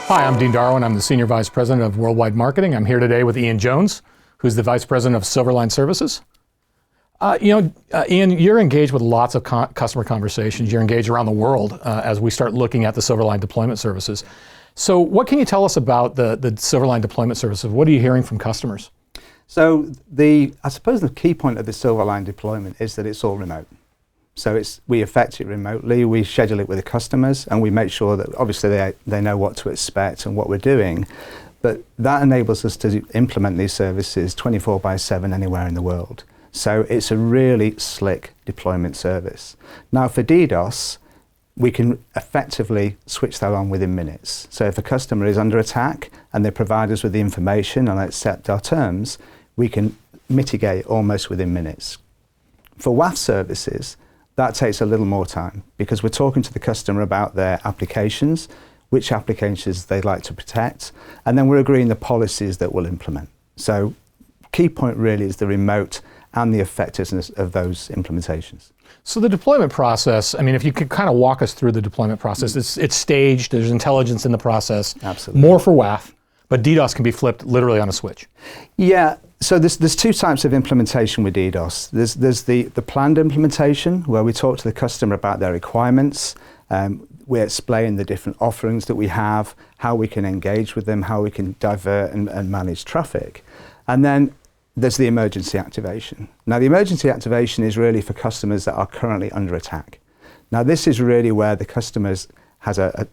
Hi, I'm Dean Darwin. I'm the Senior Vice President of Worldwide Marketing. I'm here today with Ian Jones, who's the Vice President of Silverline Services. Ian, you're engaged with lots of customer conversations. You're engaged around the world as we start looking at the Silverline deployment services. So what can you tell us about the Silverline deployment services? What are you hearing from customers? So I suppose the key point of the Silverline deployment is that it's all remote. So we effect it remotely, we schedule it with the customers, and we make sure that obviously they know what to expect and what we're doing. But that enables us to implement these services 24/7 anywhere in the world. So it's a really slick deployment service. Now for DDoS, we can effectively switch that on within minutes. So if a customer is under attack and they provide us with the information and accept our terms, we can mitigate almost within minutes. For WAF services, that takes a little more time because we're talking to the customer about their applications, which applications they'd like to protect, and then we're agreeing the policies that we'll implement. So key point really is the remote and the effectiveness of those implementations. So the deployment process, I mean, if you could kind of walk us through the deployment process, it's staged, there's intelligence in the process. Absolutely. More for WAF, but DDoS can be flipped literally on a switch. Yeah, so there's two types of implementation with DDoS. There's the planned implementation where we talk to the customer about their requirements. We explain the different offerings that we have, how we can engage with them, how we can divert and manage traffic. And then there's the emergency activation. Now the emergency activation is really for customers that are currently under attack. Now this is really where the customers has a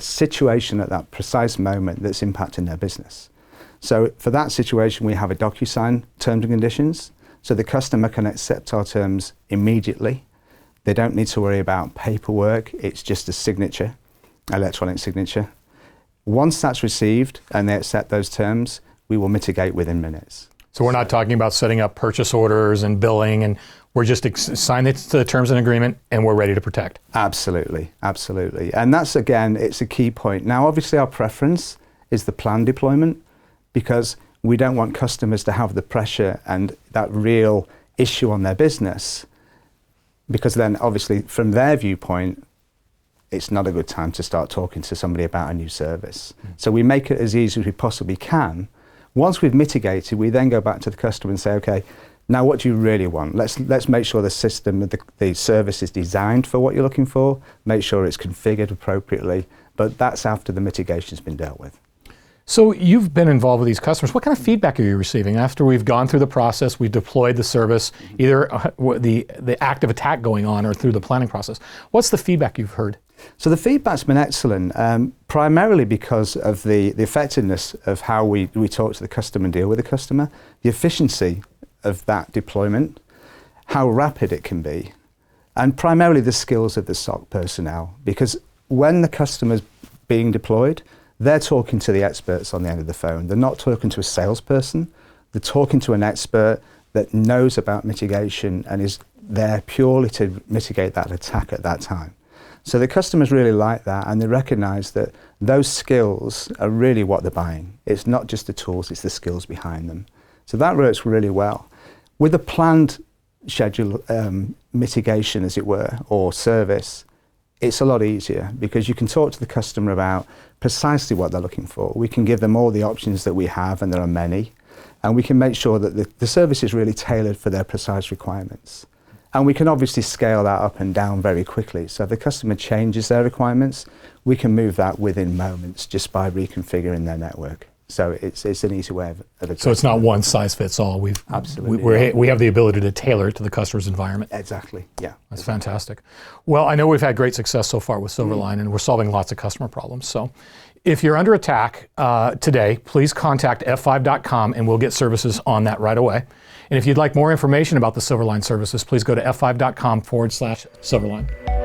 situation at that precise moment that's impacting their business. So for that situation, we have a DocuSign terms and conditions. So the customer can accept our terms immediately. They don't need to worry about paperwork. It's just a signature, electronic signature. Once that's received and they accept those terms, we will mitigate within minutes. So we're not talking about setting up purchase orders and billing, and we're just signing it to the terms and agreement and we're ready to protect. Absolutely, absolutely. And that's, again, it's a key point. Now, obviously our preference is the planned deployment because we don't want customers to have the pressure and that real issue on their business, because then obviously from their viewpoint, it's not a good time to start talking to somebody about a new service. So we make it as easy as we possibly can. Once we've mitigated, we then go back to the customer and say, okay, now what do you really want? Let's make sure the system, the service is designed for what you're looking for, make sure it's configured appropriately, but that's after the mitigation's been dealt with. So you've been involved with these customers. What kind of feedback are you receiving after we've gone through the process, we've deployed the service, either the active attack going on or through the planning process? What's the feedback you've heard? So the feedback's been excellent, primarily because of the effectiveness of how we talk to the customer and deal with the customer, the efficiency of that deployment, how rapid it can be, and primarily the skills of the SOC personnel. Because when the customer's being deployed, they're talking to the experts on the end of the phone. They're not talking to a salesperson. They're talking to an expert that knows about mitigation and is there purely to mitigate that attack at that time. So the customers really like that, and they recognize that those skills are really what they're buying. It's not just the tools, it's the skills behind them. So that works really well. With a planned schedule mitigation, as it were, or service, it's a lot easier because you can talk to the customer about precisely what they're looking for. We can give them all the options that we have, and there are many, and we can make sure that the service is really tailored for their precise requirements. And we can obviously scale that up and down very quickly. So if the customer changes their requirements, we can move that within moments just by reconfiguring their network. So it's an easy way of addressing. So it's not one size fits all. Absolutely. We have the ability to tailor it to the customer's environment. Exactly, yeah. That's fantastic. Well, I know we've had great success so far with Silverline, and we're solving lots of customer problems. So if you're under attack today, please contact f5.com and we'll get services on that right away. And if you'd like more information about the Silverline services, please go to f5.com/Silverline.